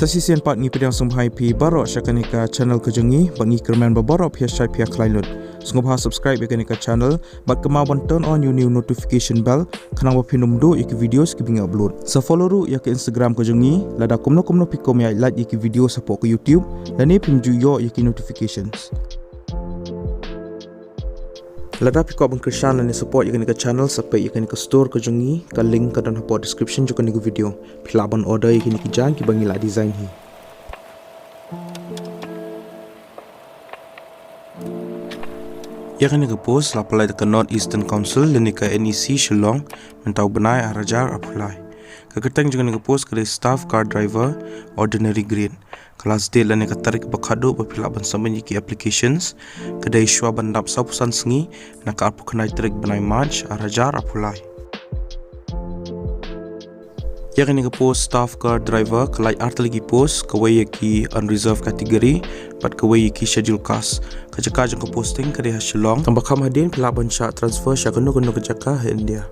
Sasisian part ngi pedang sumhai pi barok syakanika channel kejengi bangi kerman babarok pia syai pia klailut. Sungguh subscribe yakanika channel bat kemawan turn on new notification bell kanang wapinum do iki video skibing upload. Sa follow ru yak Instagram kejengi lada kumno pikom ya like iki video support ke YouTube dan ni pimju yo iki notifications. Lada pikau bangkirsan dan support yakan nika channel sampai yakan nika store ke jungi ka link ka dan hapot description juga nika video. Pilaban order yakan nika jan ki bangi la design hi. Yakan nika post la apply dekat North Eastern Council dan nika NEC Shillong mentau benai arajar apply. Kaketang juga nika post ke staff car driver ordinary grade. Kelas D lan nika tarik bakado papila ban samanya ki applications kedai shwa bandap sapusan sengi naka apu kenai tarik benai March arajar apulai. Yakin nika post staff car driver kelai art lagi post kawai ki unreserved category pat kawai ki schedule class kajaka jang posting kedai Shillong tambah kam hadin pila ban sya transfer sya kenu kajaka India.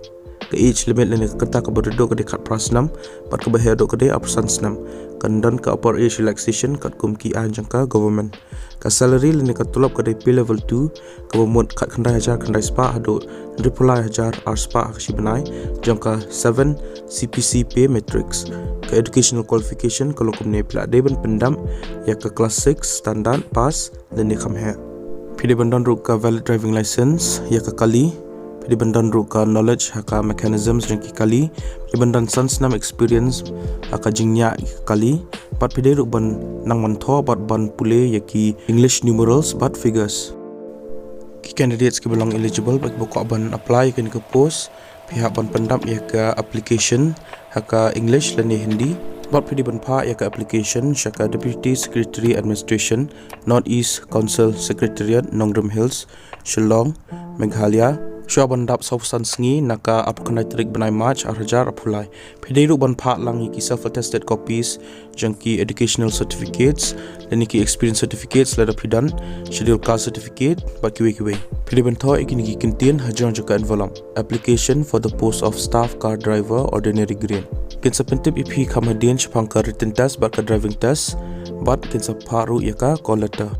Ke age limit lan kerta ke berduduk ke dekat pras 6 pat ke bahaya dok ke apsan 6 kandan ke upper age relaxation kat kumki jangka government ke salary lan ke tulap ke P level 2 ke bomot kat kendai hajar kendai spa hado repulai hajar ar spa ke benai jangka 7 CPC pay matrix ke educational qualification kalau kumne pila deban pendam ya ke kelas 6 standard pass dan ni kham hai pide bandan ru ka valid driving license ya ke kali di bandan ruka knowledge haka mechanisms jengki kali di bandan sansnam experience haka jingnya kali pat pide ru ban nang mantho bat ban pule yaki English numerals bat figures ki candidates ki belong eligible bak boko ban apply ke post pihak ban pendam yaka application haka English lan Hindi bat pide ban pha yaka application shaka deputy secretary administration North East Council secretariat Nongdram Hills Shillong Meghalaya Shua bandap sausan sengi naka apu kenai terik benai March arajar apulai. Pediru ban pak lang iki self-attested copies jangki educational certificates dan iki experience certificates lada pidan schedule class certificate baki kiwe. Pedi bantho iki niki kintian hajar juga envelope. Application for the post of staff car driver ordinary grade. Kinsa pentip ipi kamadian chapangka written test baka driving test bat kinsa paru yaka call letter.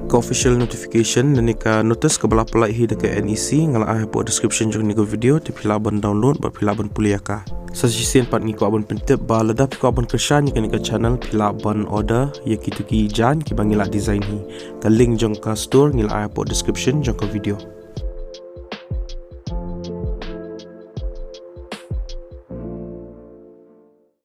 Ke official notification dan nika notice ke belah pelai hi dekat NEC ngala ai po description jong nika video ti pilaban download ba pilaban puliaka sasisian pat ngiko abon pentep ba lada ko abon kersan nika channel pilaban order yakituki jan ki bangila design hi ka link jong ka store ngila ai po description jong ka video.